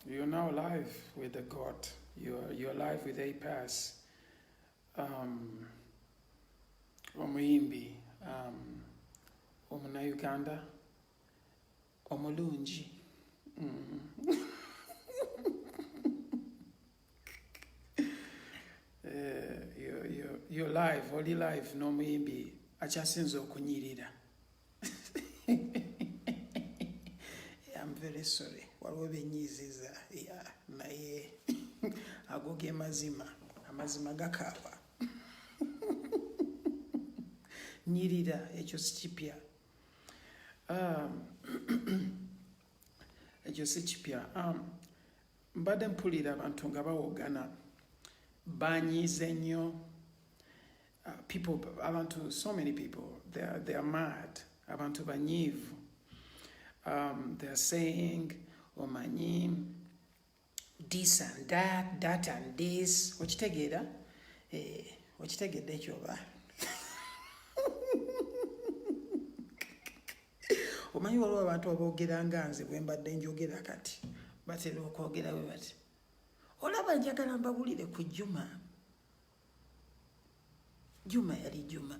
You're now live with the God. You're live with a pass. Omuyimbi, omuna Uganda, omulungi. You're live, oli live n'omuyimbi akyasinza okunyirira. I'm very sorry. Waliwo benyiziza naye ago ge mazima amazima gakaaba. Nyirira ekyo si kipya. Ekyo si kipya. Mbadde mpulira abantu nga bawogana banyize nnyo. People, abantu, so many people, they are mad. Abantu banyivu. They are saying, omanyi, this and that, that and this. Okitegera? Okitegedde ekyo oba? Omanyi waliwo abantu aboogera nga nze bwe mbadde njogera kati. Batera okwogera bwe bati. Olaba njagala mbabulire ku Juma. Juma yali Juma.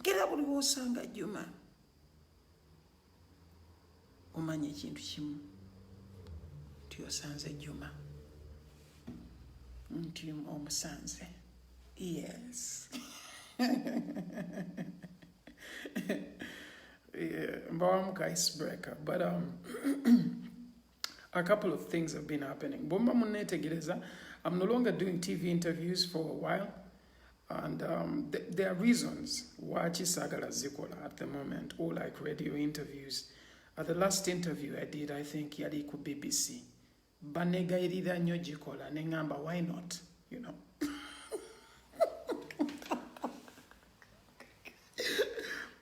Ngera buli bw'osanga Juma. Omanya ekintu kimu. Nti osanze Juma. Nti omusanze. Yes. Mbawamuka icebreaker. But a couple of things have been happening. Bomba munnetegereza, I'm no longer doing TV interviews for a while. And there are reasons why Chisagala Zikola at the moment, or like radio interviews. The last interview I did, I think, yali ku BBC. Banegairida nyo jikola, nengamba, why not? You know.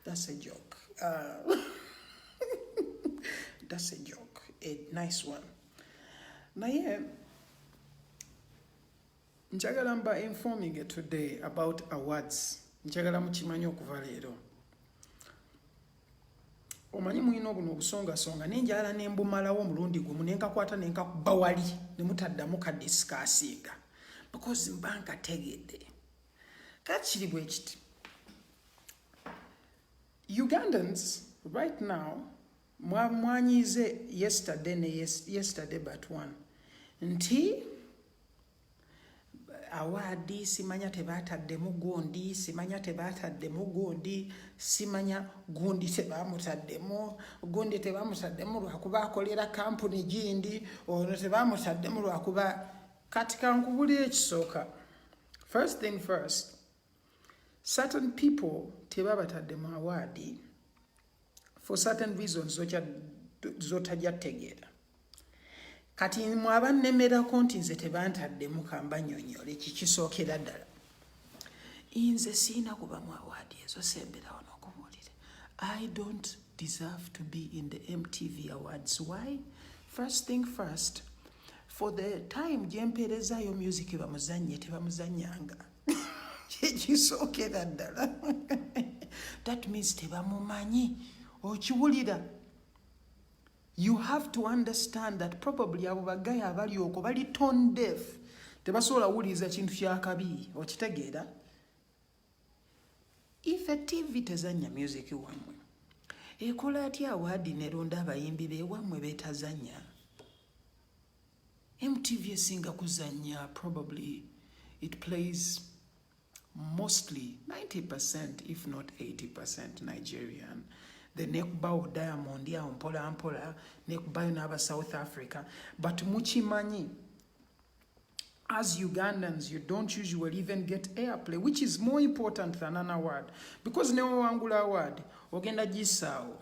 That's a joke. That's a joke. A nice one. Now, yeah, njagala mba informing today about awards. Njagala mukimanyi okuva leero. Omanyi mulina obuno obusongasonga nenjala nembumalawo omulundi gumu nenkakwata nenkakuba wali ne mutaddamu kadisikasinga because mbanka tegedde. Kati kiri bwe kiti. Ugandans right now mwanyize yesterday but one nti awadi simanya tebatademu gondi simanya tebatademu gondi simanya gondi tebamutaddemu lwakuba akolera kampuni gindi ono tebamutaddemu lwakuba kati kankubulira ekisooka. First thing first, certain people tebabataddemu awadi for certain reasons zotajja tegeera. Kati mwabannemerako nti nze tebantaddemu kambanyonyole kikisookera ddala. Nze siina kubamu awadi ezo semberawo n'okubuulire. I don't deserve to be in the MTV Awards. Why? First thing first, for the time gye mpeerezaayo music bamuzannye tebamuzannyanga. Kikisookera ddala. That means tebamumanyi. Okiwulira. You have to understand that probably abo bagaya abali oko bali tone deaf. Tebasobola wuliza kintu kyakabi. Okitegeera? If a TV tezanya music wamwe, ekola atya awadi neronda abayimbi be wamwe betazanya. MTV esinga kuzanya probably it plays mostly 90% if not 80% Nigerian. The nekubawo Diamond ya mpola mpola nekubayo n'aba South Africa, but muchimanyi as Ugandans you don't usually even get airplay, which is more important than an award, because newo wangula award ogenda gisaawo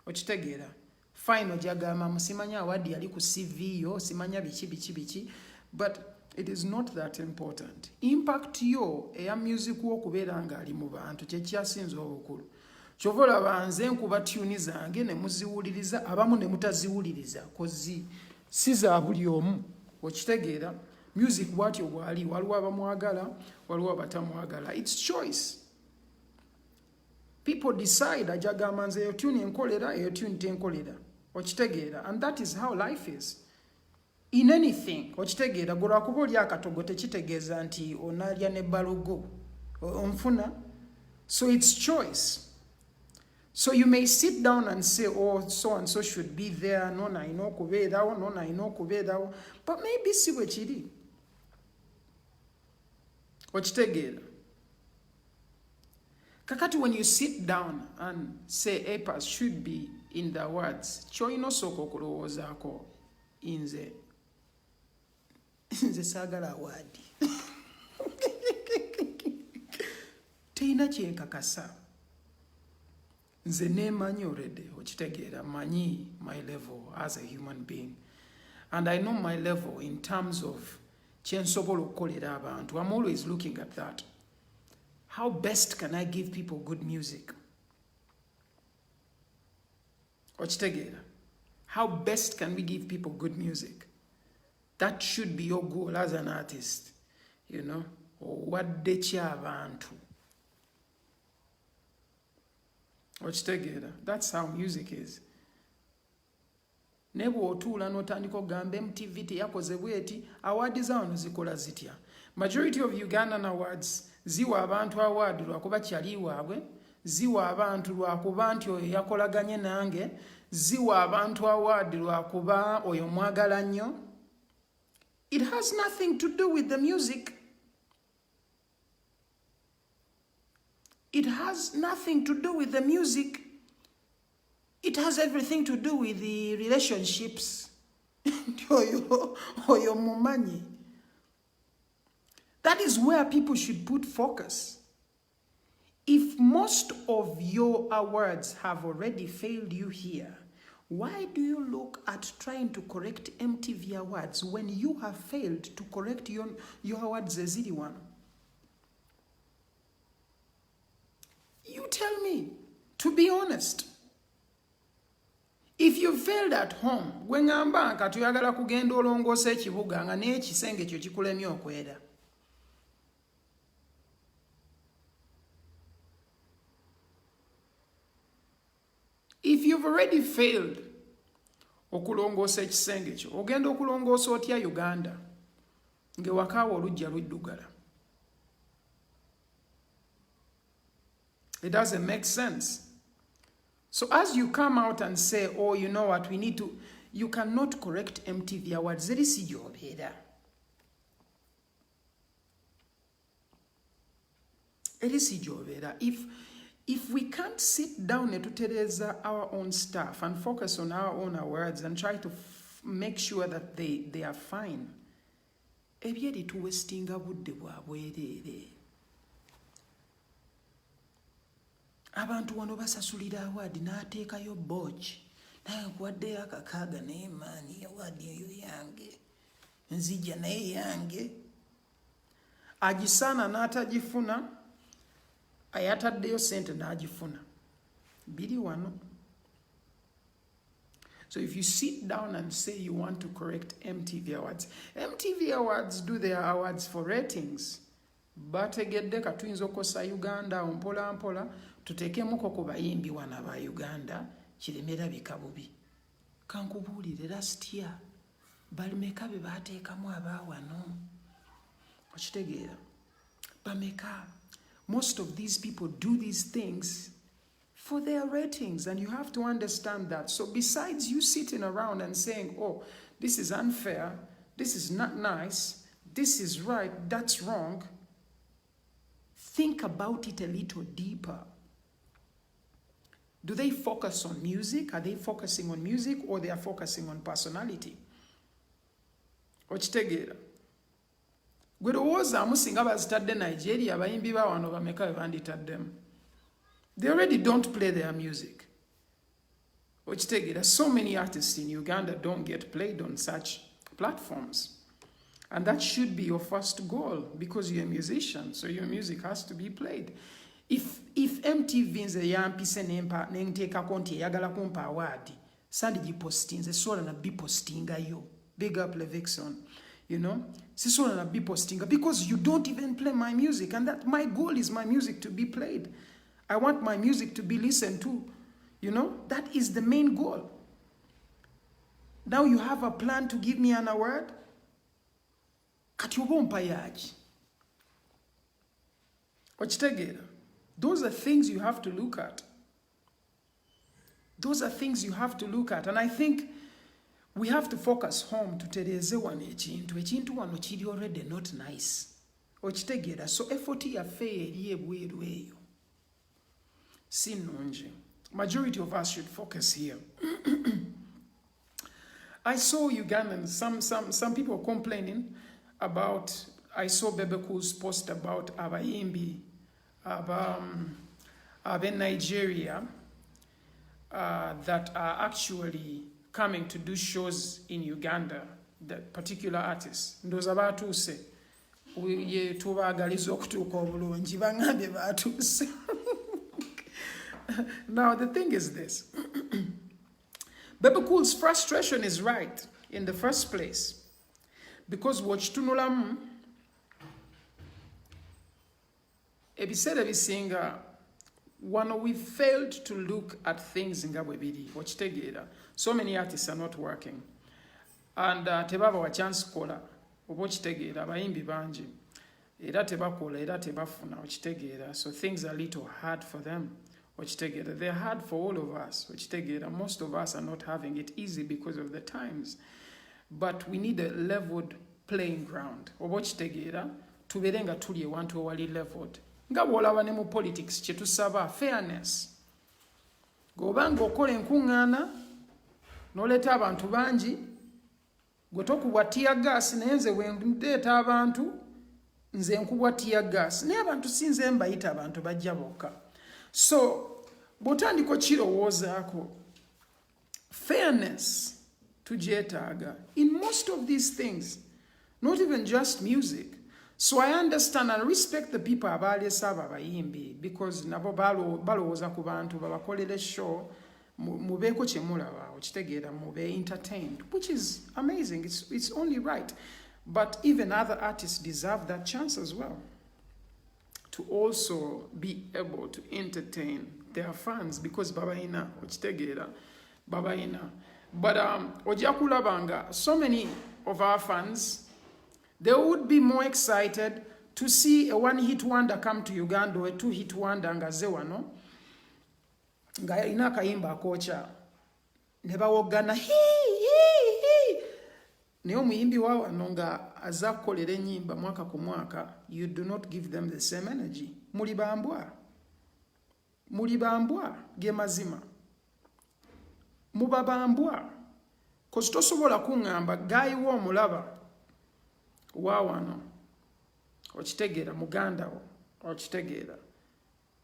okitegeera fine ojagama musimanya award yali ku CV yo simanya bichi, but it is not that important. Impact yo eya music wo kubeera nga ali mu bantu kye kyasinza obukulu. Chovola banze nkuba tune zange ne muziwuliriza abamu ne mutaziwuliriza kozi siza buli omu okitegeera music bwatyo waliwo abamwagala waliwo abatamwagala. It's choice. People decide ajagamba nze eyo tune enkolera eyo tune tenkolera okitegeera, and that is how life is in anything. Okitegeera gwe lwakuba oli akatogo tekitegeeza nti onaalya ne balogo onfuna. So it's choice. So you may sit down and say, oh, so and so should be there, nona alina okubeerawo, nona alina okubeerawo, but maybe si bwe kiri. Okitegeera. Kakati when you sit down and say APAS should be in the words, kyolina osooka okulowoozaako nze saagala awaadi. Teyina kyenkakasa. Nze neemanyi already, okitegeera, manyi my level as a human being. And I know my level in terms of kyensobola okukolera abantu. I'm always looking at that. How best can I give people good music? Okitegeera. How best can we give people good music? That should be your goal as an artist. You know? Owadde ki abantu. Okitegeera. That's how music is. Ne bw'otuula n'otandika okugamba MTV teyakoze bweti, awards zaano zikola zitya. Majority of Ugandan awards ziwa abantu award lwakuba kyali waabwe, ziwa abantu lwakuba nti oyo yakolaganye nange, ziwa abantu award lwakuba oyo mwagala nnyo. It has nothing to do with the music. It has nothing to do with the music. It has everything to do with the relationships. Oyo mumanyi. That is where people should put focus. If most of your awards have already failed you here, why do you look at trying to correct MTV awards when you have failed to correct your awards eziri one? You tell me, to be honest. If you failed at home, wengamba nka tuyagala kugenda olongoosa ekibuga nga n'ekisenge kyo kikulemye okwera. If you've already failed okulongoosa ekisenge kyo, ogenda okulongoosa otya Uganda ng'ewakaawo olujja luddugala? It doesn't make sense. So as you come out and say, oh, you know what, we need to, you cannot correct MTV awards. Zeri si gy'obeera. Eri si gy'obeera. If we can't sit down and tutereza our own stuff and focus on our own awards and try to make sure that they are fine, ebyeri tuwestinga budde bwa bwereere. Abantu wano basasulira award n'ateekayo booki. Naye nkuwaddeyo akakaaga naye maani award eyo yange. Nzija naye yange. Agisaana n'atagifuna. Ayataddeyo sente n'agifuna. Biri wano. So if you sit down and say you want to correct MTV Awards do their awards for ratings. Bategedde katuyinza okukosa Uganda mpola mpola tuteekemuko ku bayimbi wana ba Uganda kiremera bikabubi. Kankubuulire last year balimeka be baateekamu abaawano. Okitegeera. Bameka. Most of these people do these things for their ratings, and you have to understand that. So besides you sitting around and saying, oh, this is unfair, this is not nice, this is right, that's wrong, think about it a little deeper. Do they focus on music? Are they focusing on music, or they are focusing on personality? Okitegeera. Gwe lowooza singa bazitadde Nigeria abayimbi ba wano bameka banditaddemu. They already don't play their music. Okitegeera. So many artists in Uganda don't get played on such platforms. And that should be your first goal, because you're a musician, so your music has to be played. If MTV nze yampise nenteekako nti eyagala kumpa award, sandigipostinze sola na bipostingayo. Big up Levixon. You know, sisola na bipostinga, because you don't even play my music, and that my goal is my music to be played. I want my music to be listened to. You know, that is the main goal. Now you have a plan to give me an award. Kati oba ompa yaki. Okitegeera? Those are things you have to look at. Those are things you have to look at. And I think we have to focus home to tereze wano ekintu wano kiri already not nice. Okitegeera? So effort yaffe eri ebweru eyo si nnungi. Majority of us should focus here. I saw Ugandans, some people complaining about, I saw Bebe Cool's post about abayimbi abe Nigeria that are actually coming to do shows in Uganda, the particular artists. Ndoza batuuse ye tubaagaliza okutuuka obulungi bangambye batuuse. Now the thing is this. Bebe Cool's frustration is right in the first place. Because wachitunulamu ebiseera bisinga wano we failed to look at things nga bwe biri. Okitegeera, so many artists are not working and tebaba wa chance kola. Oba okitegeera, abayimbi bangi era tebakola era tebafuna. Okitegeera, so things are a little hard for them. Okitegeera, they're hard for all of us. Okitegeera, most of us are not having it easy because of the times. But we need a leveled playing ground. Oba okitegeera, tubeere nga tuli ewantu ewali leveled. Nga bw'olaba ne mu politics kye tusaba fairness. G'obanga okola enkuŋŋaana n'oleeta abantu bangi, gwe tokubwa tear gas, naye nze bwe ndeeta abantu nze nkubwa tear gas. Naye abantu si nze mbayita, abantu bajja bokka. So bw'otandika okirowoozaako, fairness tugyetaaga in most of these things, not even just music. So I understand and respect the people abaleese abo abayimbi, because nabo balowooza ku bantu babakolere show mubeeko kye mulaba. Okitegeera, mube entertained, which is amazing. It's only right. But even other artists deserve that chance as well, to also be able to entertain their fans, because babayina. Okitegeera, babayina. But ojja kulabanga so many of our fans, they would be more excited to see a one-hit wonder come to Uganda, or a two-hit wonder nga ze wano nga ina kayimba akocha ne bawogana hi. Naye omuyimbi wa wano nga aza kukolera ennyimba mwaka ku mwaka, you do not give them the same energy. Muli bambwa ge mazima. Mubabambwa. Kozi tosobola kuŋŋamba gayiwa omulaba wa wano, okitegeera, muganda wo, okitegeera,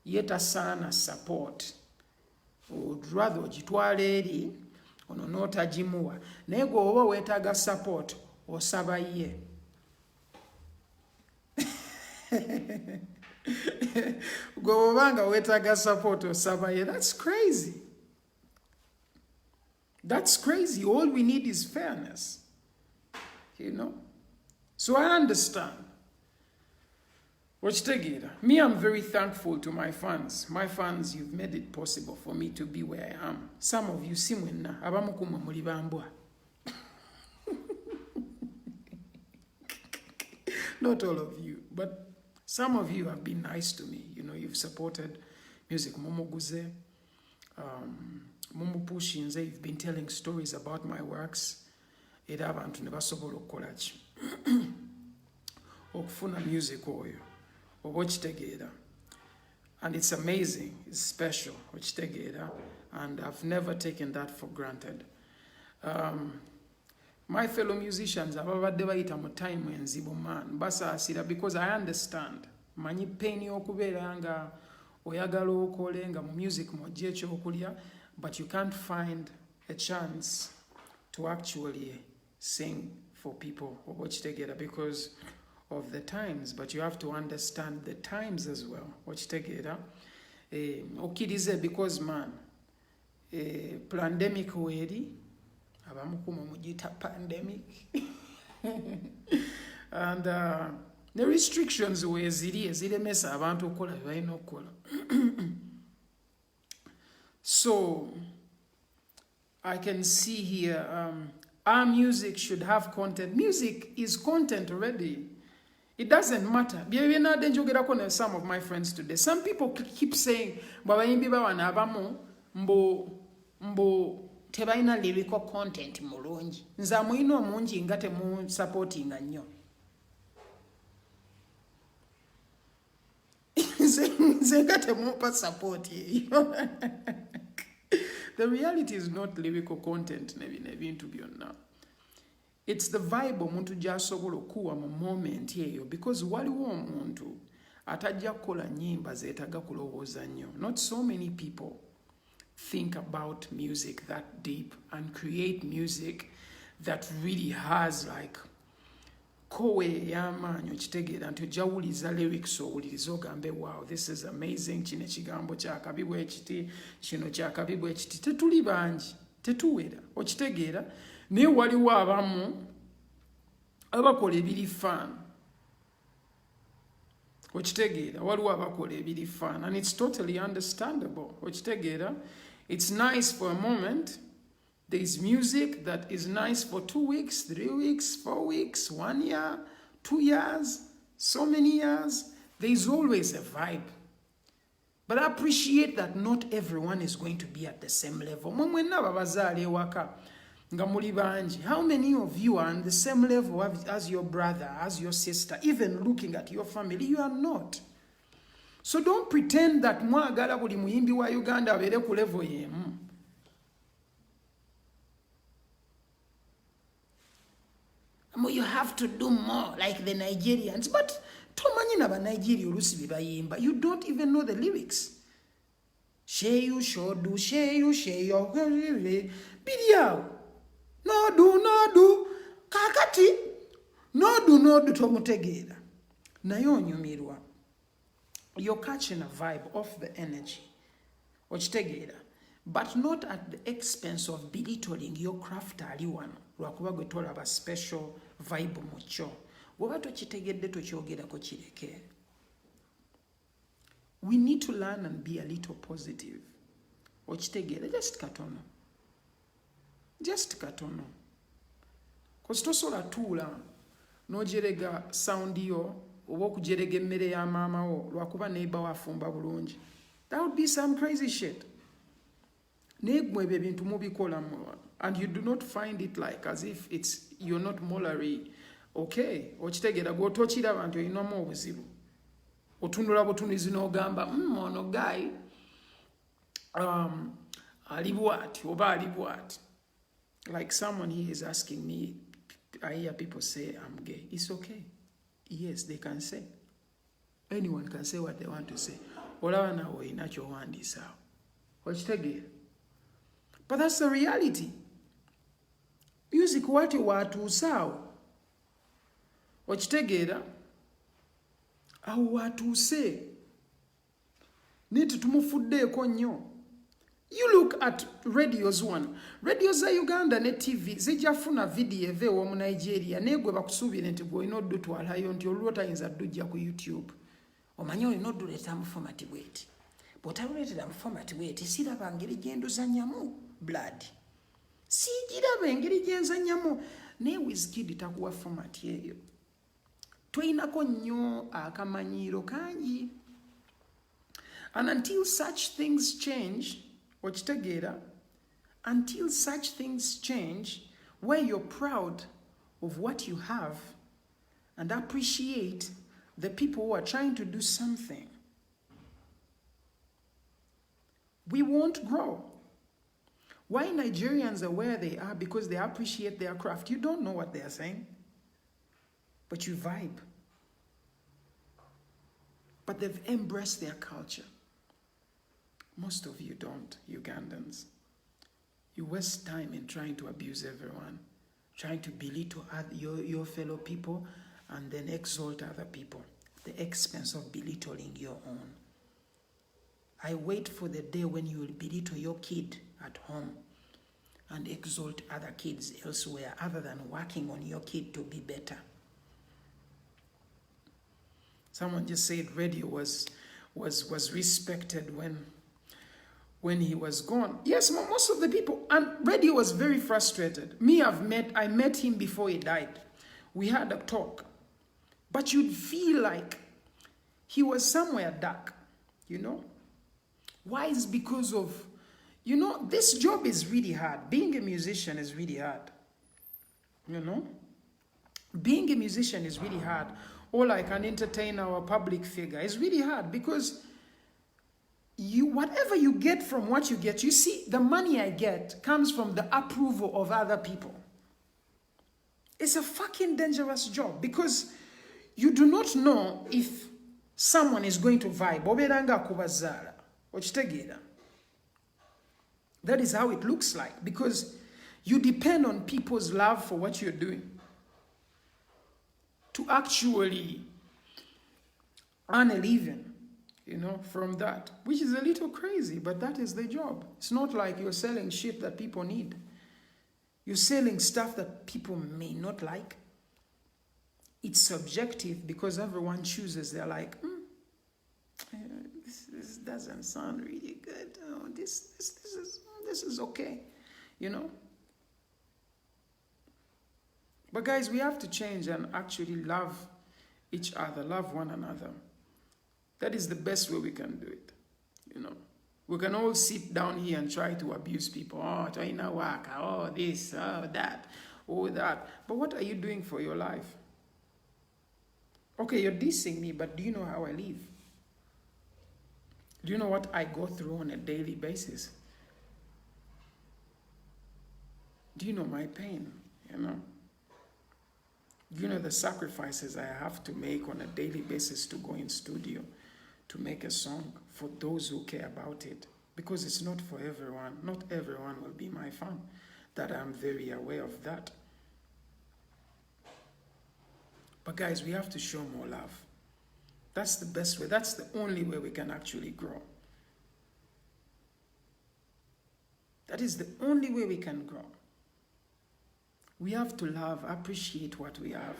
ye tasaana support. Would rather ogitwala eri ono n'otagimuwa. Naye gwe oba weetaaga support osaba ye. Gwe obanga weetaaga support osaba ye. That's crazy. That's crazy. All we need is fairness. You know? So I understand. Me, I'm very thankful to my fans. My fans, you've made it possible for me to be where I am. Some of you, simwenna, abamukuma muli bambwa. Not all of you, but some of you have been nice to me. You know, you've supported music. Momoguze, Mumupushinze, you've been telling stories about my works. Era abantu ne basobola okukola ki okufuna music oyo oba okitegeera, and it's amazing, it's special, okitegeera, and I've never taken that for granted. My fellow musicians ababadde bayita mu time enzibu, man, basaasira, because I understand. Manyi pain y'okubeera nga oyagala okole nga mu music mw'oggya ekyokulya, but you can't find a chance to actually sing for people or watch together because of the times. But you have to understand the times as well. Watch together. Okirize, because man, pandemic weri abamukuma mugita pandemic and the restrictions were ziremesa abantu okukola bye balina okukola. So I can see here, our music should have content. Music is content already. It doesn't matter. Some of my friends today. Some people keep saying, mbo tebaina lyrical content mulungi. Nza muino mungi ngate mu supporting nnyo. Nze ngate mu pa support. The reality is not lyrical content nebintu byonna. It's the vibe omuntu gy'asobola okuwa mu moment eyo, because waliwo omuntu atajja kukola nnyimba zeetaga kulowooza nnyo. Not so many people think about music that deep and create music that really has like kowe y'amaanyi okitegeera nti ojjawuliza lyrics owuliriza ogambe wow, this is amazing, kino ekigambo kyakabi bwe kiti, kino kyakabi bwe kiti. Tetuli bangi, tetuwera, okitegeera. Naye waliwo abamu abakola ebiri faana, okitegeera. Waliwo abakola ebiri faana, and it's totally understandable, okitegeera. It's nice for a moment. There's music that is nice for 2 weeks, 3 weeks, 4 weeks, 1 year, 2 years, so many years. There's always a vibe. But I appreciate that not everyone is going to be at the same level. How many of you are on the same level as your brother, as your sister, even looking at your family? You are not. So don't pretend that mwagala buli muyimbi wa Uganda abere ku level yemu. You have to do more like the Nigerians. But tomanyi na ba Nigeria olusi bibayimba. You don't even know the lyrics. Sheyu shodu, sheyu sheyo, bidiao. No do, kakati. No do tomutegeera. Nayo onyumirwa. You're catching a vibe of the energy. Okitegeera. But not at the expense of belittling your craft ali wano. Lwakuba gwe tolaba special vibe mucho. Bw'oba tokitegedde tokyogerako kireke. We need to learn and be a little positive. Okitegeera, just katono. Just katono. Kozi tosobola tuula n'ojerega sound yo oba okujerega emmere ya maama wo lwakuba neighbor wafumba bulungi. That would be some crazy shit. Negwe ebintu mubikola mwa, and you do not find it like as if you're not morally okay. Okitegeera gwe otokiraba nti olinamu obuzibu. Otundula butunuzi n'ogamba ono guy ali bwati oba ali bwati. Like someone here is asking me, I hear people say I'm gay. It's okay. Yes, they can say. Anyone can say what they want to say. Olaba nawe olina kyowandiisa awo. Okitegeera. But that's the reality. Music wati watuusa awo. Okitegeera. Awo watuuse. Niti tumufuddeeko nnyo. You look at radios one. Radios za Uganda ne TV zijafuna video eveewo mu Nigeria negwe bakusuubira nti gwe olina oddutwalayo nti olwo tayinza ddujja ku YouTube. Omanyi olina odduleeta mu format bweti. Bw'otaluleetera mu format bweti siraba ngeri gye nduzannyamu blood. Sijiraba engeri gye nzannyamu. Naye Wizkid takuwa format eyo. Twinako nnyo akamanyiiro kangi. And until such things change, okitegeera, until such things change, where you're proud of what you have and appreciate the people who are trying to do something, we won't grow. Why Nigerians are where they are? Because they appreciate their craft. You don't know what they are saying, but you vibe. But they've embraced their culture. Most of you don't, Ugandans. You waste time in trying to abuse everyone, trying to belittle your fellow people and then exalt other people at the expense of belittling your own. I wait for the day when you will belittle your kid at home and exalt other kids elsewhere other than working on your kid to be better. Someone just said radio was respected when he was gone. Yes, most of the people, and Reddy was very frustrated. I met him before he died. We had a talk. But you'd feel like he was somewhere dark, you know? Why? Is because of, you know, this job is really hard. Being a musician is really hard, you know? Being a musician is really hard. Or like an entertainer or public figure is really hard because whatever you get from what you get, you see, the money I get comes from the approval of other people. It's a fucking dangerous job because you do not know if someone is going to vibe. That is how it looks like because you depend on people's love for what you're doing to actually earn a living, you know, from that, which is a little crazy, but that is the job. It's not like you're selling shit that people need. You're selling stuff that people may not like. It's subjective because everyone chooses. They're like, this doesn't sound really good. Oh, this is okay, you know. But guys, we have to change and actually love each other, love one another. That is the best way we can do it, you know. We can all sit down here and try to abuse people. Oh, China work, oh this, oh that, oh that. But what are you doing for your life? Okay, you're dissing me, but do you know how I live? Do you know what I go through on a daily basis? Do you know my pain, you know? Do you know the sacrifices I have to make on a daily basis to go in studio, to make a song for those who care about it? Because it's not for everyone. Not everyone will be my fan. That I'm very aware of that. But guys, we have to show more love. That's the best way. That's the only way we can actually grow. That is the only way we can grow. We have to love, appreciate what we have.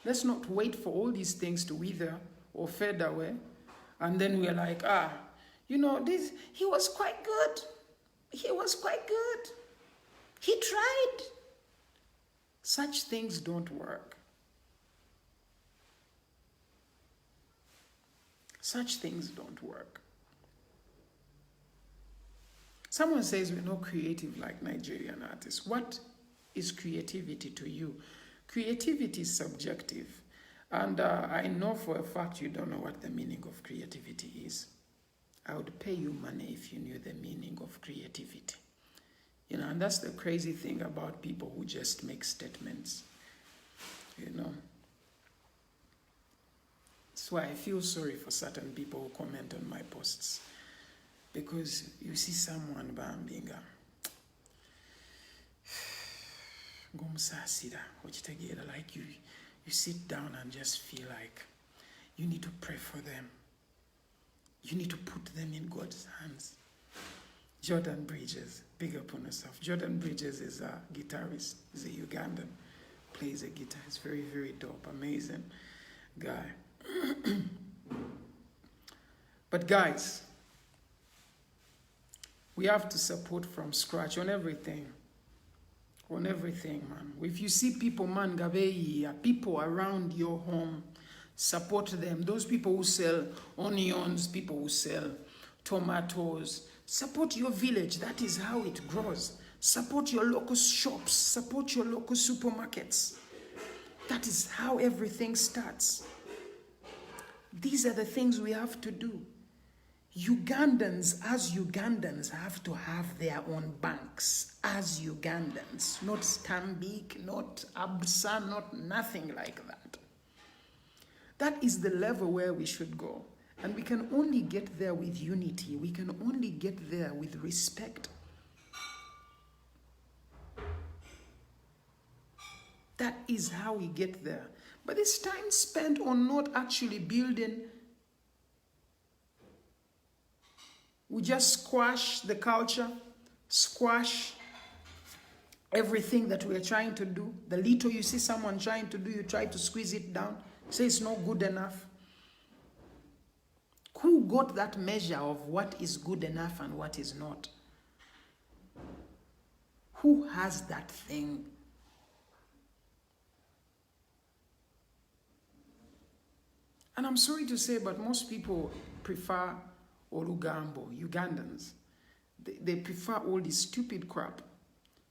Let's not wait for all these things to wither or fade away. And then we're like, you know, he was quite good. He was quite good. He tried. Such things don't work. Such things don't work. Someone says we're not creative like Nigerian artists. What is creativity to you? Creativity is subjective. And I know for a fact you don't know what the meaning of creativity is. I would pay you money if you knew the meaning of creativity. You know, and that's the crazy thing about people who just make statements. You know. That's why I feel sorry for certain people who comment on my posts. Because you see someone bambinga. Like you sit down and just feel like you need to pray for them. You need to put them in God's hands. Jordan Bridges, big up on yourself. Jordan Bridges is a guitarist. He's a Ugandan. Plays a guitar. He's very, very dope. Amazing guy. But guys, we have to support from scratch on everything. On everything, man. If you see people, man, people around your home, support them. Those people who sell onions, people who sell tomatoes, support your village. That is how it grows. Support your local shops. Support your local supermarkets. That is how everything starts. These are the things we have to do. Ugandans, as Ugandans, have to have their own banks as Ugandans. Not Stanbic, not Absa, not nothing like that. That is the level where we should go. And we can only get there with unity. We can only get there with respect. That is how we get there. But it's time spent on not actually building. We just squash the culture, squash everything that we are trying to do. The little you see someone trying to do, you try to squeeze it down. Say it's not good enough. Who got that measure of what is good enough and what is not? Who has that thing? And I'm sorry to say, but most people prefer Ugandans. They prefer all this stupid crap,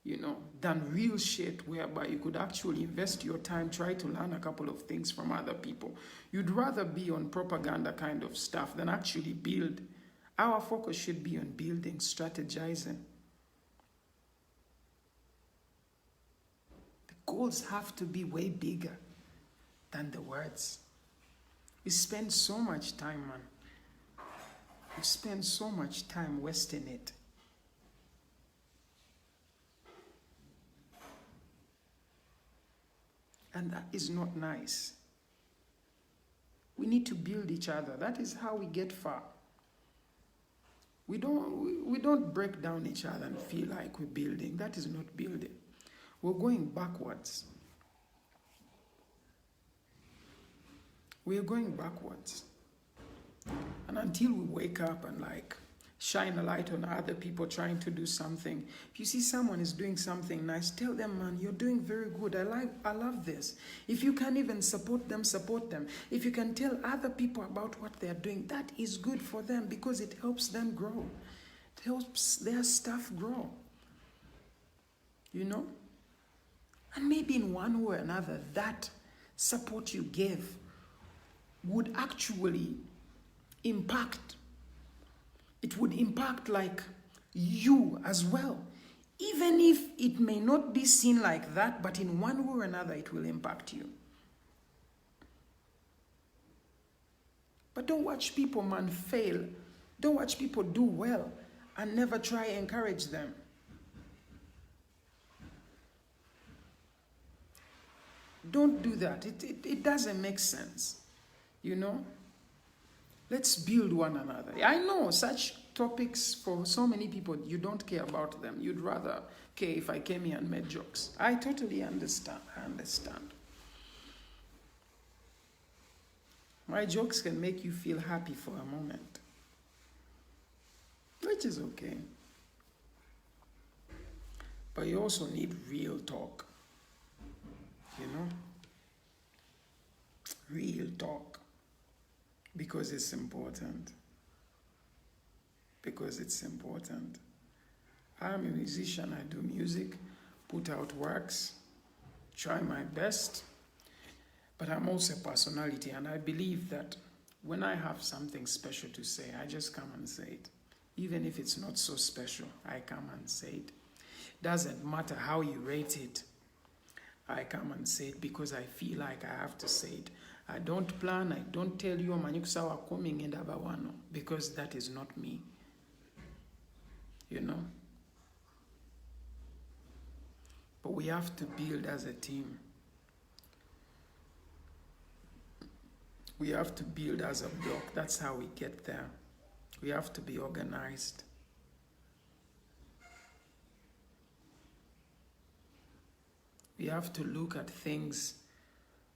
you know, than real shit whereby you could actually invest your time, try to learn a couple of things from other people. You'd rather be on propaganda kind of stuff than actually build. Our focus should be on building, strategizing. The goals have to be way bigger than the words. We spend so much time, man. We spend so much time wasting it. And that is not nice. We need to build each other. That is how we get far. We don't break down each other and feel like we're building. That is not building. We're going backwards. We are going backwards. And until we wake up and like shine a light on other people trying to do something. If you see someone is doing something nice, tell them, man, you're doing very good. I love this. If you can even support them, support them. If you can tell other people about what they're doing, that is good for them because it helps them grow. It helps their stuff grow. You know? And maybe in one way or another, that support you gave would actually impact. It would impact like you as well. Even if it may not be seen like that, but in one way or another, it will impact you. But don't watch people, man, fail. Don't watch people do well and never try to encourage them. Don't do that. It doesn't make sense. You know? Let's build one another. I know such topics for so many people, you don't care about them. You'd rather care if I came here and made jokes. I totally understand. I understand. My jokes can make you feel happy for a moment, which is okay. But you also need real talk. You know? Real talk. Because it's important. Because it's important. I'm a musician, I do music, put out works, try my best, but I'm also a personality, and I believe that when I have something special to say, I just come and say it. Even if it's not so special, I come and say it. Doesn't matter how you rate it, I come and say it because I feel like I have to say it. I don't plan, I don't tell you, Manyukusawa coming in Dabawano, because that is not me. You know? But we have to build as a team. We have to build as a block. That's how we get there. We have to be organized. We have to look at things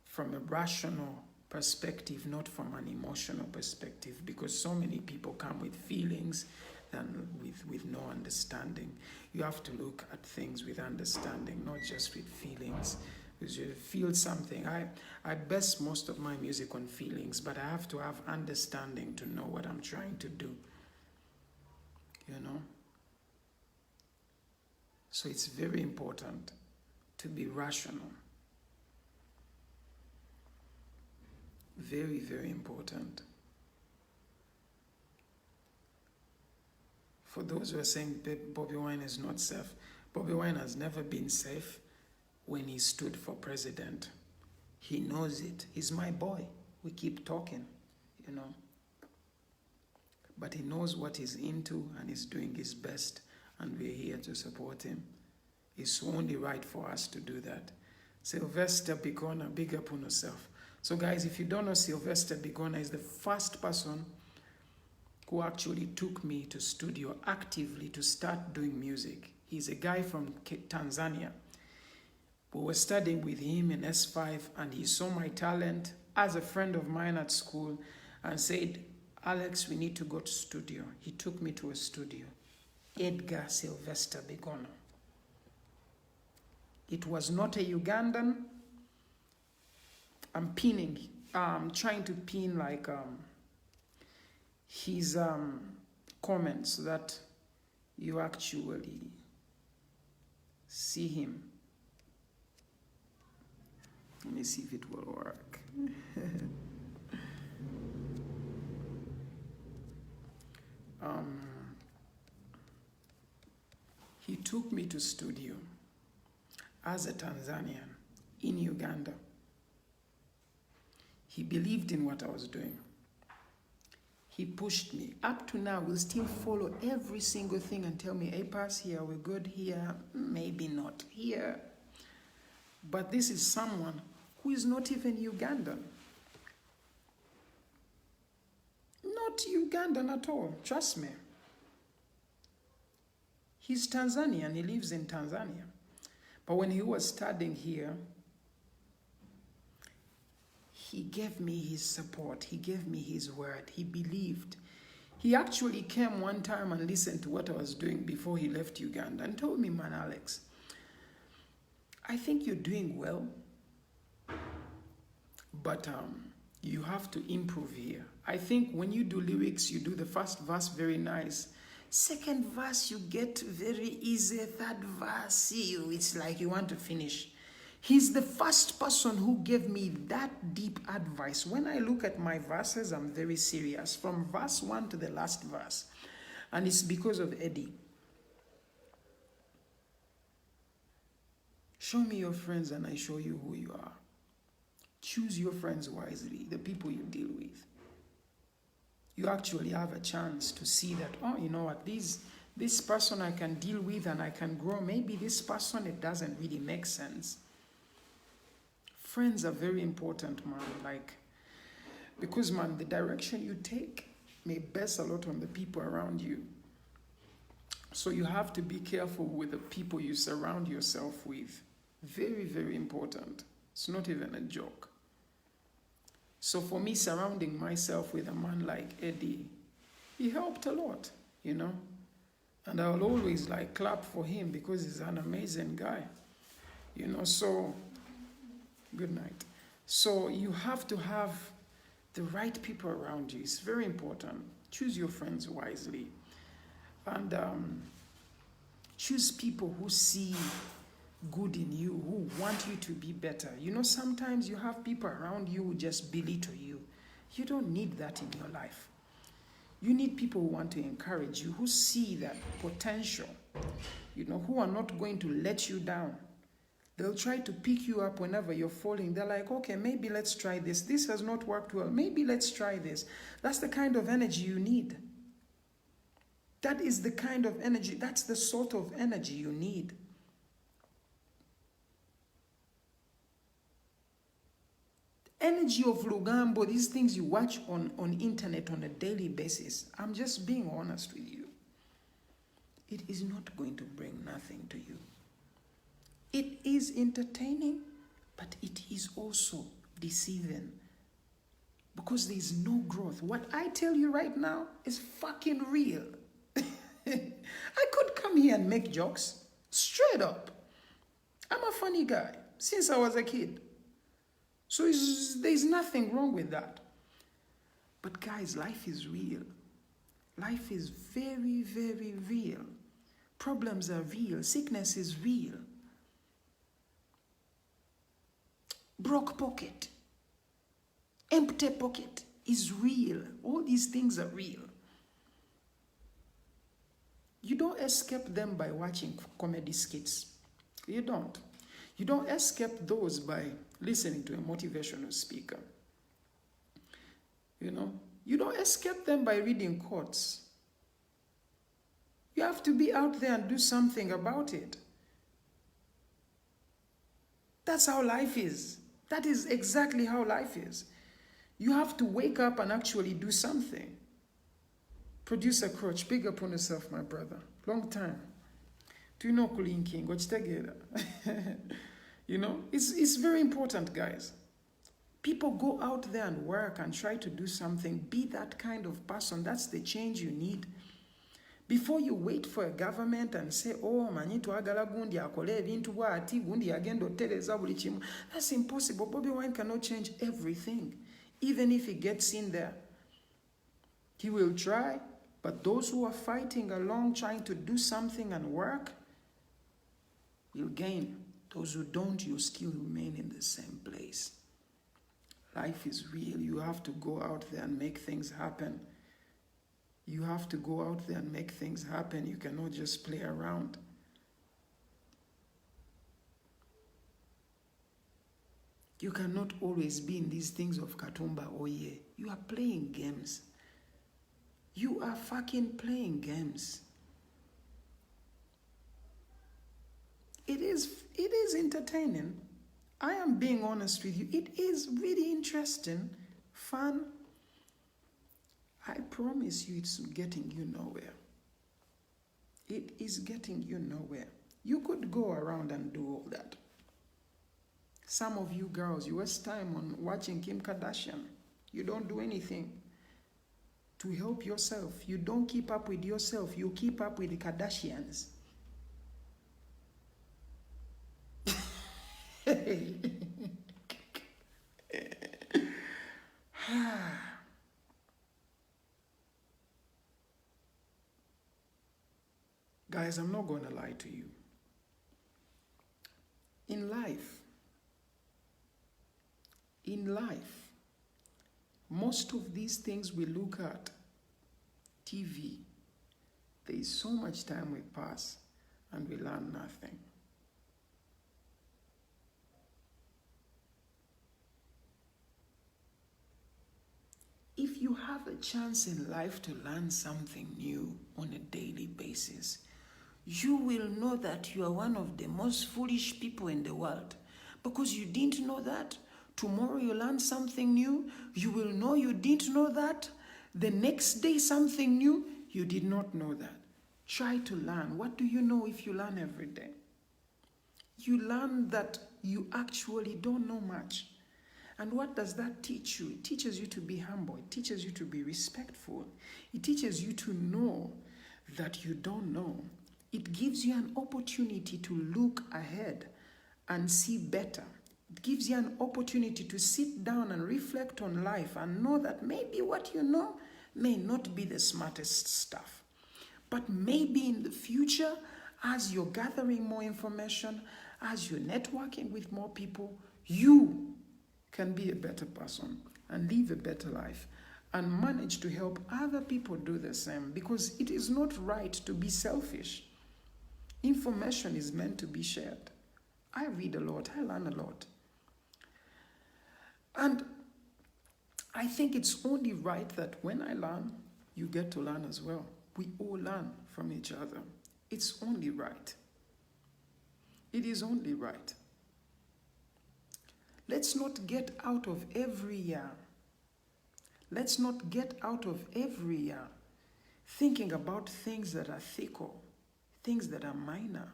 from a rational perspective, not from an emotional perspective, because so many people come with feelings and with no understanding. You have to look at things with understanding, not just with feelings. Because you feel something. I base most of my music on feelings, but I have to have understanding to know what I'm trying to do. You know? So it's very important to be rational. Very, very important. For those who are saying Bobby Wine is not safe, Bobby Wine has never been safe when he stood for president. He knows it. He's my boy. We keep talking, you know. But he knows what he's into and he's doing his best, and we're here to support him. It's only right for us to do that. Sylvester Bigona, big up on yourself. So guys, if you don't know, Sylvester Bigona is the first person who actually took me to studio actively to start doing music. He's a guy from Tanzania. We were studying with him in S5, and he saw my talent as a friend of mine at school and said, Alex, we need to go to studio. He took me to a studio. Edgar Sylvester Begono. It was not a Ugandan. I'm trying to pin like his comments so that you actually see him. Let me see if it will work. He took me to studio as a Tanzanian in Uganda. He believed in what I was doing. He pushed me. Up to now, we'll still follow every single thing and tell me, hey, pass here, we're good here, maybe not here. But this is someone who is not even Ugandan. Not Ugandan at all, trust me. He's Tanzanian, he lives in Tanzania. But when he was studying here, he gave me his support, he gave me his word, he believed. He actually came one time and listened to what I was doing before he left Uganda and told me, man, Alex, I think you're doing well, but you have to improve here. I think when you do lyrics, you do the first verse very nice. Second verse, you get very easy. Third verse, it's like you want to finish. He's the first person who gave me that deep advice. When I look at my verses, I'm very serious. From verse 1 to the last verse. And it's because of Eddie. Show me your friends and I show you who you are. Choose your friends wisely, the people you deal with. You actually have a chance to see that, oh, you know what, this person I can deal with and I can grow. Maybe this person, it doesn't really make sense. Friends are very important, man. Like, because, man, the direction you take may base a lot on the people around you. So you have to be careful with the people you surround yourself with. Very, very important. It's not even a joke. So for me, surrounding myself with a man like Eddie, he helped a lot, you know. And I will always like clap for him because he's an amazing guy, you know. So, good night. So you have to have the right people around you. It's very important. Choose your friends wisely. And choose people who see good in you, who want you to be better. You know, sometimes you have people around you who just belittle you. You don't need that in your life. You need people who want to encourage you, who see that potential, you know, who are not going to let you down. They'll try to pick you up whenever you're falling. They're like, okay, maybe let's try this. This has not worked well. Maybe let's try this. That's the kind of energy you need. That is the kind of energy, that's the sort of energy you need. Energy of Lugambo, these things you watch on internet on a daily basis, I'm just being honest with you. It is not going to bring nothing to you. It is entertaining, but it is also deceiving. Because there is no growth. What I tell you right now is fucking real. I could come here and make jokes, straight up. I'm a funny guy since I was a kid. So there's nothing wrong with that. But guys, life is real. Life is very, very real. Problems are real. Sickness is real. Broke pocket, empty pocket is real. All these things are real. You don't escape them by watching comedy skits. You don't. You don't escape those by listening to a motivational speaker. You know, you don't escape them by reading quotes. You have to be out there and do something about it. That's how life is. That is exactly how life is. You have to wake up and actually do something. Producer Crutch, big up on yourself, my brother. Long time. Do you know Kulinking? Watch together. You know, it's very important, guys. People go out there and work and try to do something. Be that kind of person. That's the change you need. Before you wait for a government and say, oh, manyi twagala gundi akole ebintu bwati, gundi agenda otereza buli kimu. That's impossible. Bobby Wine cannot change everything. Even if he gets in there, he will try. But those who are fighting along, trying to do something and work, will gain. Those who don't, you still remain in the same place. Life is real. You have to go out there and make things happen. You have to go out there and make things happen. You cannot just play around. You cannot always be in these things of Katumba Oye. You are playing games. You are fucking playing games. It is entertaining. I am being honest with you. It is really interesting, fun. I promise you it's getting you nowhere. It is getting you nowhere. You could go around and do all that. Some of you girls, you waste time on watching Kim Kardashian. You don't do anything to help yourself. You don't keep up with yourself. You keep up with the Kardashians. Guys, I'm not going to lie to you. In life, most of these things we look at, TV, there is so much time we pass and we learn nothing. If you have a chance in life to learn something new on a daily basis, you will know that you are one of the most foolish people in the world. Because you didn't know that. Tomorrow you learn something new. You will know you didn't know that. The next day something new. You did not know that. Try to learn. What do you know if you learn every day? You learn that you actually don't know much. And what does that teach you? It teaches you to be humble. It teaches you to be respectful. It teaches you to know that you don't know. It gives you an opportunity to look ahead and see better. It gives you an opportunity to sit down and reflect on life and know that maybe what you know may not be the smartest stuff. But maybe in the future, as you're gathering more information, as you're networking with more people, you can be a better person and live a better life and manage to help other people do the same, because it is not right to be selfish. Information is meant to be shared. I read a lot, I learn a lot. And I think it's only right that when I learn, you get to learn as well. We all learn from each other. It's only right. It is only right. Let's not get out of every year. Let's not get out of every year thinking about things that are fickle, things that are minor,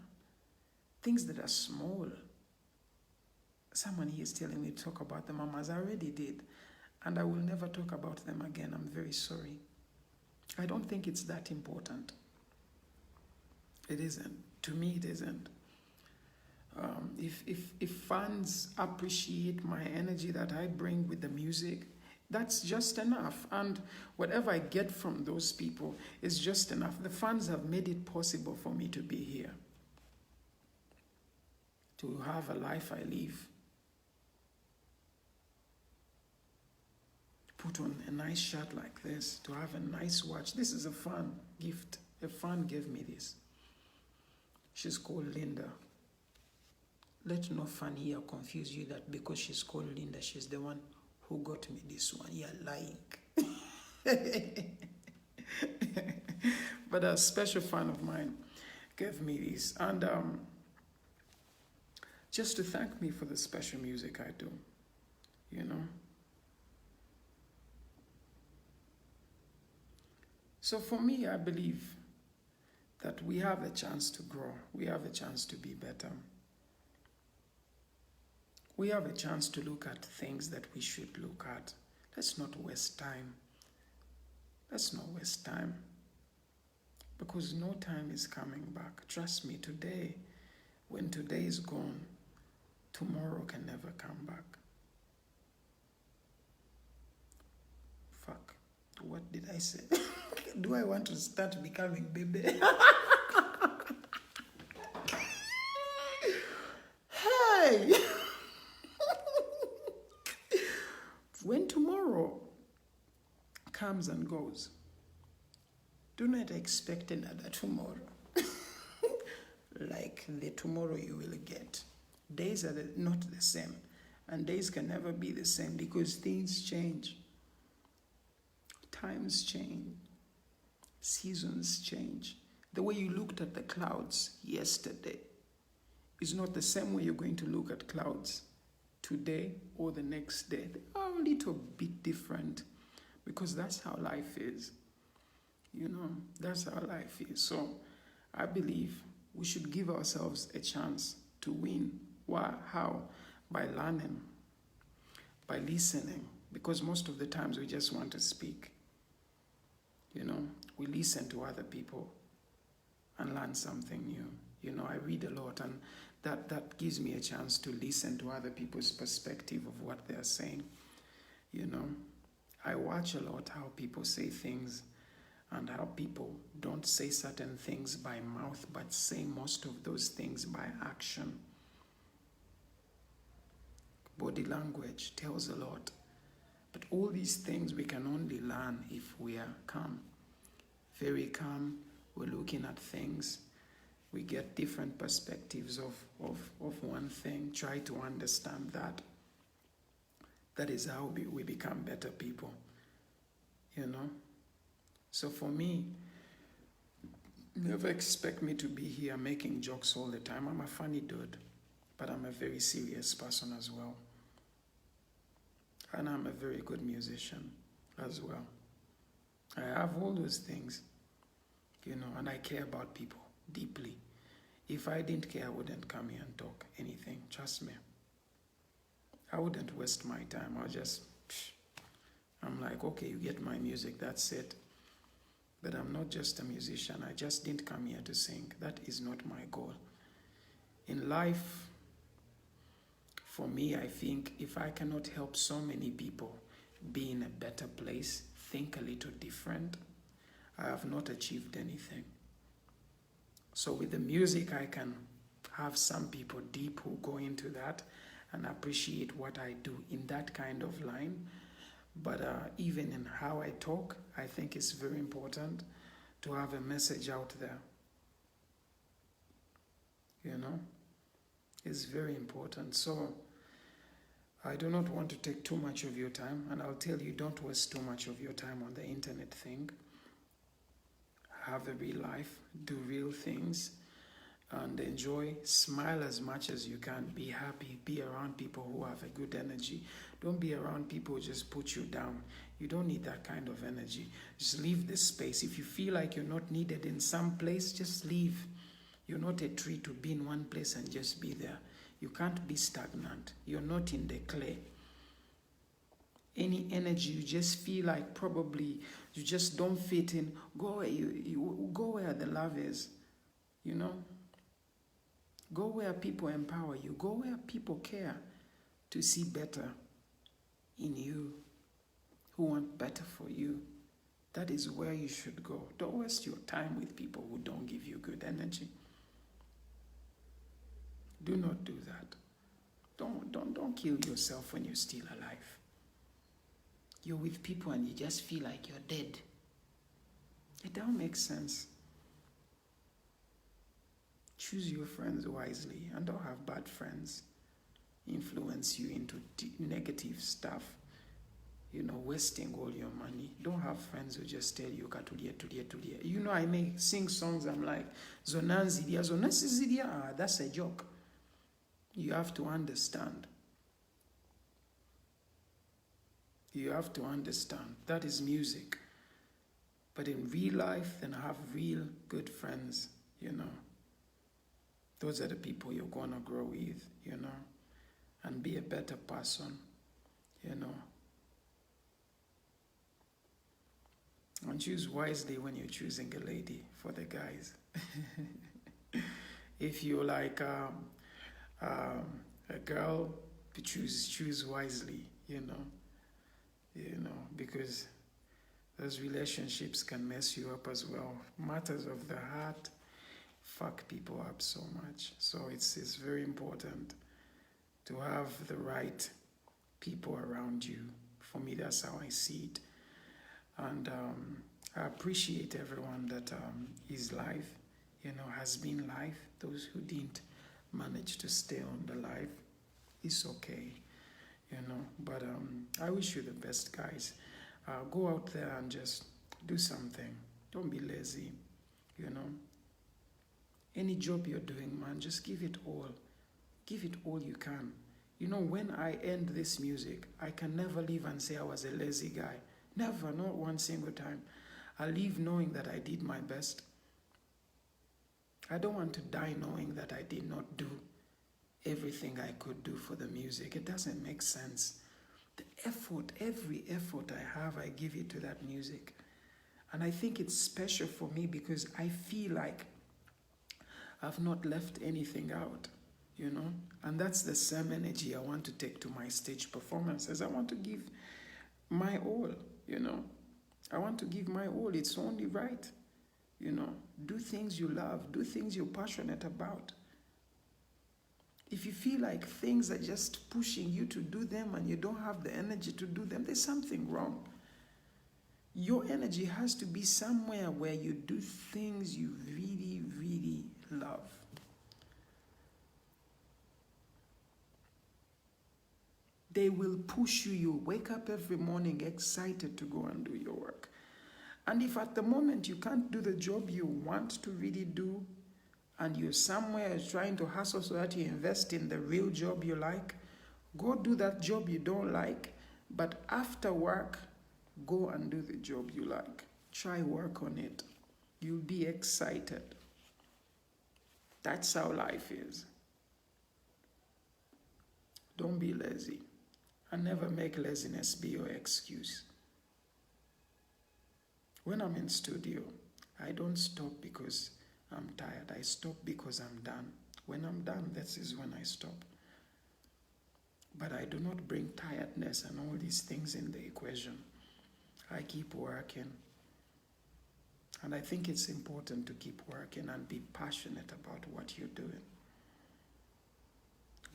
things that are small. Someone here is telling me to talk about them. Mamas, I already did. And I will never talk about them again. I'm very sorry. I don't think it's that important. It isn't. To me, it isn't. If fans appreciate my energy that I bring with the music, that's just enough. And whatever I get from those people is just enough. The fans have made it possible for me to be here, to have a life I live, put on a nice shirt like this, to have a nice watch. This is a fan gift. A fan gave me this. She's called Linda. Let no fan here confuse you that because she's called Linda, she's the one who got me this one. You're lying. But a special fan of mine gave me this. And just to thank me for the special music I do, you know. So for me, I believe that we have a chance to grow. We have a chance to be better. We have a chance to look at things that we should look at. Let's not waste time. Let's not waste time. Because no time is coming back. Trust me, today, when today is gone, tomorrow can never come back. Fuck. What did I say? Do I want to start becoming baby? Hey! When tomorrow comes and goes, do not expect another tomorrow. Like the tomorrow you will get. Days are not the same. And days can never be the same because things change. Times change. Seasons change. The way you looked at the clouds yesterday is not the same way you're going to look at clouds today or the next day. They are a little bit different because that's how life is. You know, that's how life is. So I believe we should give ourselves a chance to win. Why? How? By learning, by listening, because most of the times we just want to speak. You know, we listen to other people and learn something new. You know, I read a lot, and that gives me a chance to listen to other people's perspective of what they're saying. You know, I watch a lot how people say things and how people don't say certain things by mouth, but say most of those things by action. Body language tells a lot. But all these things we can only learn if we are calm. Very calm, we're looking at things. We get different perspectives of one thing, try to understand that. That is how we become better people, you know. So for me, never expect me to be here making jokes all the time. I'm a funny dude, but I'm a very serious person as well. And I'm a very good musician as well. I have all those things, you know, and I care about people deeply. If I didn't care, I wouldn't come here and talk anything. Trust me. I wouldn't waste my time. I'm like, okay, you get my music, that's it. But I'm not just a musician. I just didn't come here to sing. That is not my goal. In life, for me, I think if I cannot help so many people be in a better place, think a little different, I have not achieved anything. So with the music, I can have some people deep who go into that and appreciate what I do in that kind of line. But even in how I talk, I think it's very important to have a message out there. You know, it's very important. So I do not want to take too much of your time, and I'll tell you, don't waste too much of your time on the internet thing. Have a real life, do real things, and enjoy. Smile as much as you can. Be happy. Be around people who have a good energy. Don't be around people who just put you down. You don't need that kind of energy. Just leave the space. If you feel like you're not needed in some place, just leave. You're not a tree to be in one place and just be there. You can't be stagnant. You're not in the clay. Any energy you just feel like probably you just don't fit in, go where you go where the love is, you know. Go where people empower you. Go where people care to see better in you, who want better for you. That is where you should go. Don't waste your time with people who don't give you good energy. Do not do that. Don't kill yourself when you're still alive. You're with people and you just feel like you're dead. It don't make sense. Choose your friends wisely and don't have bad friends influence you into negative stuff. You know, wasting all your money. Don't have friends who just tell you, Katulia. You know, I may sing songs, I'm like, Zonanzidia, that's a joke. You have to understand. You have to understand. That is music. But in real life, then have real good friends, you know. Those are the people you're going to grow with, you know. and be a better person, you know. And choose wisely when you're choosing a lady for the guys. If you like a girl, choose wisely, you know, because those relationships can mess you up as well. Matters of the heart fuck people up so much. So it's very important to have the right people around you. For me, that's how I see it. And I appreciate everyone that is live, you know, has been live. Those who didn't manage to stay on the live, it's okay, you know. But I wish you the best, guys. Go out there and just do something. Don't be lazy, you know. Any job you're doing, man, just give it all. Give it all you can. You know, when I end this music, I can never leave and say I was a lazy guy. Never, not one single time. I leave knowing that I did my best. I don't want to die knowing that I did not do everything I could do for the music. It doesn't make sense. The effort, every effort I have, I give it to that music. And I think it's special for me because I feel like I've not left anything out, you know? And that's the same energy I want to take to my stage performances. I want to give my all, you know? I want to give my all. It's only right, you know? Do things you love. Do things you're passionate about. If you feel like things are just pushing you to do them and you don't have the energy to do them, there's something wrong. Your energy has to be somewhere where you do things you really, really love. They will push you. You wake up every morning excited to go and do your work. And if at the moment you can't do the job you want to really do, and you're somewhere trying to hustle so that you invest in the real job you like, go do that job you don't like, but after work, go and do the job you like. Try work on it. You'll be excited. That's how life is. Don't be lazy. And never make laziness be your excuse. When I'm in studio, I don't stop because I'm tired. I stop because I'm done. When I'm done, that is when I stop. But I do not bring tiredness and all these things in the equation. I keep working. And I think it's important to keep working and be passionate about what you're doing.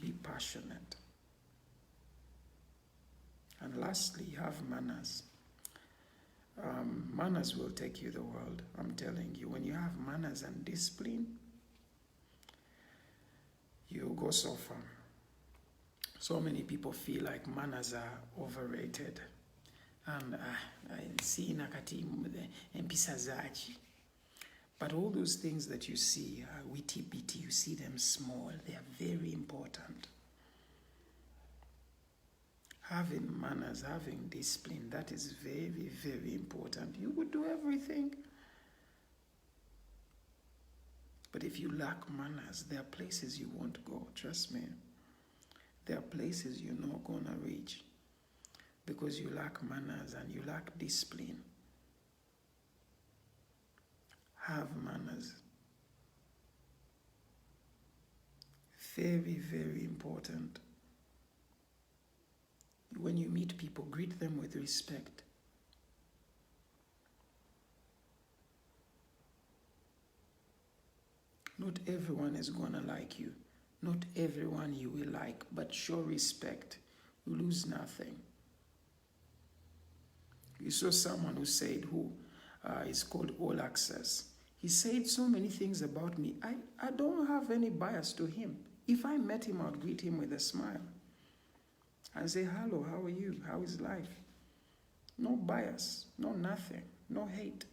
Be passionate. And lastly, have manners. Manners will take you the world. I'm telling you, when you have manners and discipline, you'll go so far. So many people feel like manners are overrated. And see nakati empisa zachi. But all those things that you see, witty bitty, you see them small. They are very important. Having manners, having discipline, that is very, very important. You would do everything. But if you lack manners, there are places you won't go, trust me. There are places you're not going to reach because you lack manners and you lack discipline. Have manners. Very, very important. When you meet people, greet them with respect. Not everyone is going to like you. Not everyone you will like, but show respect. You lose nothing. You saw someone who said, is called All Access. He said so many things about me. I don't have any bias to him. If I met him, I'd greet him with a smile. And say, hello, how are you? How is life? No bias, no nothing, no hate.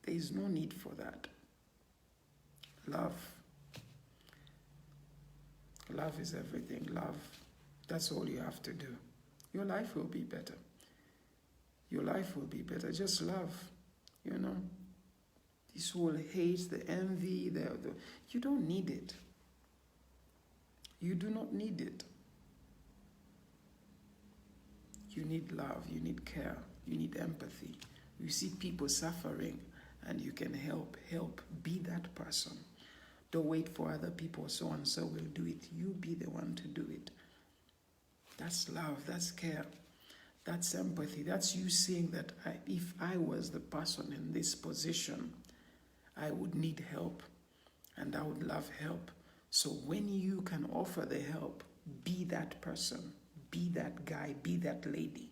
There is no need for that. Love. Love is everything. Love. That's all you have to do. Your life will be better. Your life will be better. Just love, you know. This whole hate, the envy, you don't need it. You do not need it. You need love, you need care, you need empathy. You see people suffering and you can help. Be that person. Don't wait for other people, so and so will do it. You be the one to do it. That's love, that's care, that's empathy. That's you saying that if I was the person in this position, I would need help and I would love help. So when you can offer the help, be that person, be that guy, be that lady.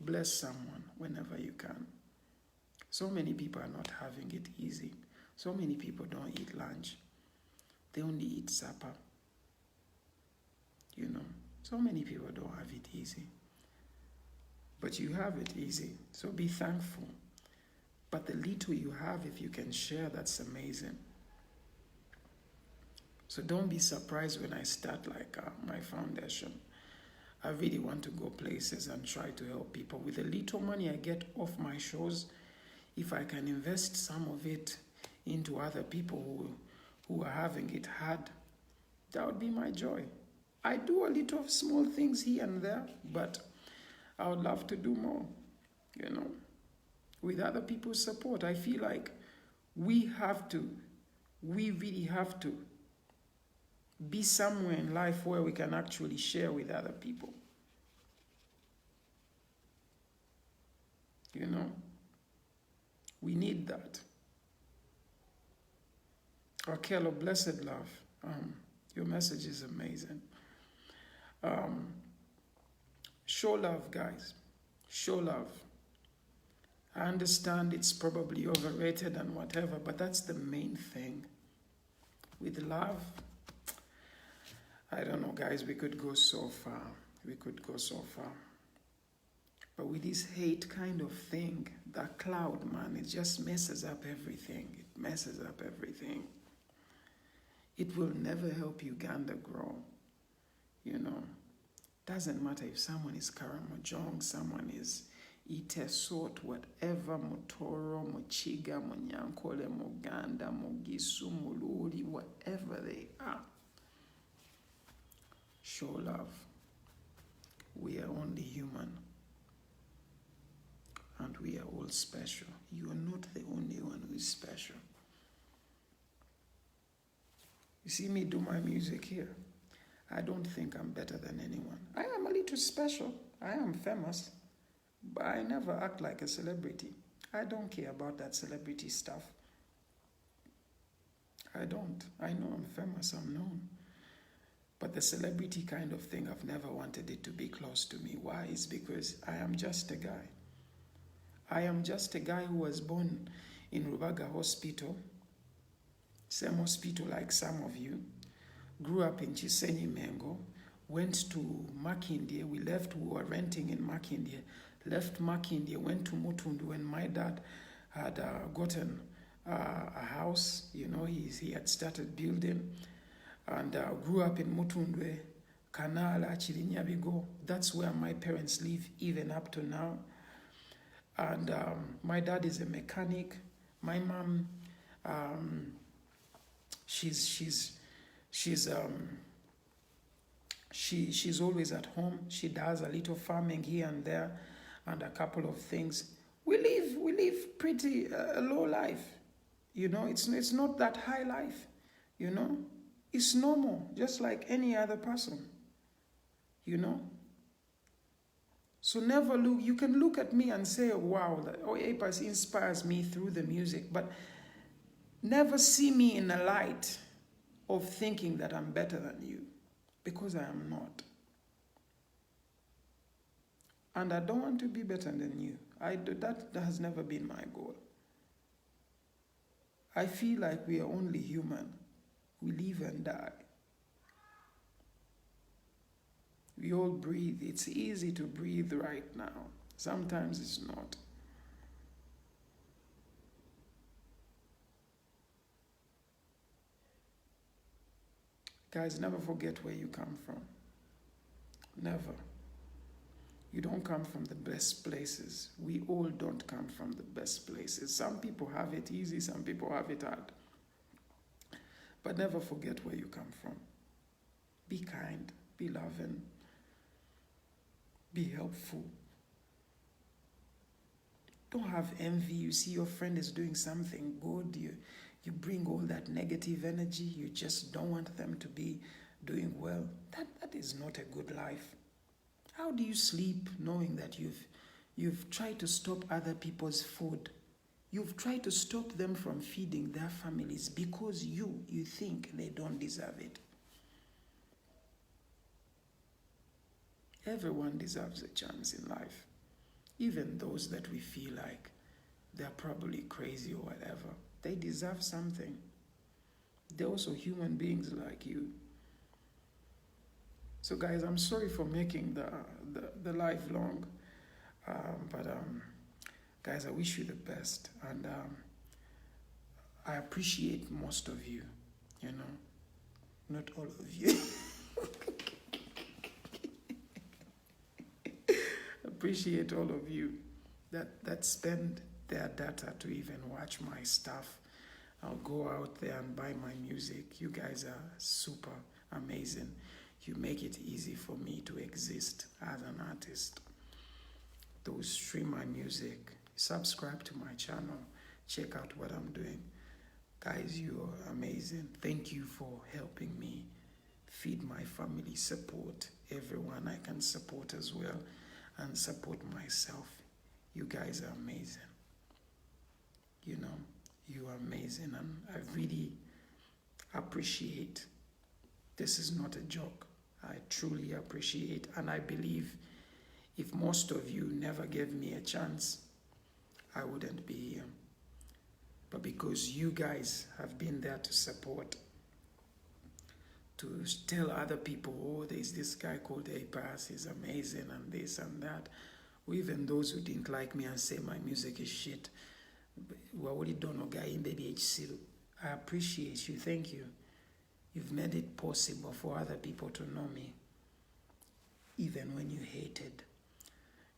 Bless someone whenever you can. So many people are not having it easy. So many people don't eat lunch. They only eat supper. So many people don't have it easy. But you have it easy, so be thankful. But the little you have, if you can share, that's amazing. So don't be surprised when I start my foundation. I really want to go places and try to help people. With the little money I get off my shows, if I can invest some of it into other people who are having it hard, that would be my joy. I do a little small things here and there, but I would love to do more, with other people's support. I feel like we really have to be somewhere in life where we can actually share with other people. We need that. Raquel, blessed love. Your message is amazing. Show love, guys. Show love. I understand it's probably overrated and whatever, but that's the main thing. With love, I don't know, guys, we could go so far. But with this hate kind of thing, that cloud, man, it just messes up everything. It will never help Uganda grow. Doesn't matter if someone is Karamojong, someone is Itesot, whatever, Motoro, Mochiga, Monyankole, Moganda, Mogisu, Muluri, whatever they are. Show love. We are only human. And we are all special. You are not the only one who is special. You see me do my music here. I don't think I'm better than anyone. I am a little special. I am famous. But I never act like a celebrity. I don't care about that celebrity stuff. I don't. I know I'm famous, I'm known. But the celebrity kind of thing, I've never wanted it to be close to me. Why? It's because I am just a guy. I am just a guy who was born in Rubaga Hospital, same hospital like some of you, grew up in Chisenyi Mengo, went to Makindye. We were renting in Makindye, left Makindye, went to Mutundu when my dad had gotten a house. He had started building, and grew up in Mutundwe, Kanala, Chirinyabigo. That's where my parents live even up to now. And my dad is a mechanic. My mom, she's always at home. She does a little farming here and there, and a couple of things. We live pretty a low life. It's not that high life. It's normal, just like any other person. So never look. You can look at me and say, "Wow, Apis inspires me through the music," but never see me in a light of thinking that I'm better than you, because I am not. And I don't want to be better than you. That has never been my goal. I feel like we are only human. We live and die. We all breathe. It's easy to breathe right now. Sometimes it's not. Guys, never forget where you come from. Never. You don't come from the best places. We all don't come from the best places. Some people have it easy, some people have it hard. But never forget where you come from. Be kind, be loving, be helpful. Don't have envy. You see your friend is doing something good. You bring all that negative energy. You just don't want them to be doing well. That is not a good life. How do you sleep knowing that you've tried to stop other people's food? You've tried to stop them from feeding their families because you think they don't deserve it. Everyone deserves a chance in life. Even those that we feel like they're probably crazy or whatever. They deserve something. They're also human beings like you. So guys, I'm sorry for making the life long. But guys, I wish you the best. And I appreciate most of you, you know. Not all of you. Appreciate all of you that spend their data to even watch my stuff. I'll go out there and buy my music. You guys are super amazing. You make it easy for me to exist as an artist. To stream my music, subscribe to my channel, check out what I'm doing. Guys, you are amazing. Thank you for helping me feed my family, support everyone I can support as well, and support myself. You guys are amazing. You know, you are amazing, and I really appreciate. This is not a joke. I truly appreciate, and I believe if most of you never gave me a chance, I wouldn't be here. But because you guys have been there to support, to tell other people, oh, there's this guy called A-Pass, he's amazing, and this and that. Or even those who didn't like me and say my music is shit. I appreciate you. Thank you. You've made it possible for other people to know me, even when you hated,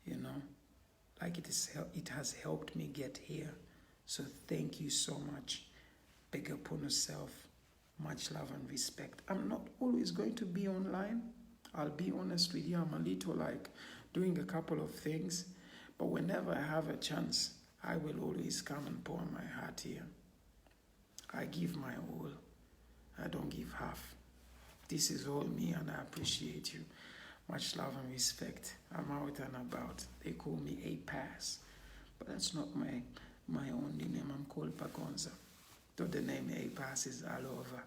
you know. Like it has helped me get here. So thank you so much. Big up on yourself. Much love and respect. I'm not always going to be online. I'll be honest with you. I'm a little like doing a couple of things. But whenever I have a chance, I will always come and pour my heart here. I give my all. I don't give half. This is all me, and I appreciate you. Much love and respect. I'm out and about. They call me A-Pass. But that's not my only name. I'm called Pakonza. Though the name A-Pass is all over.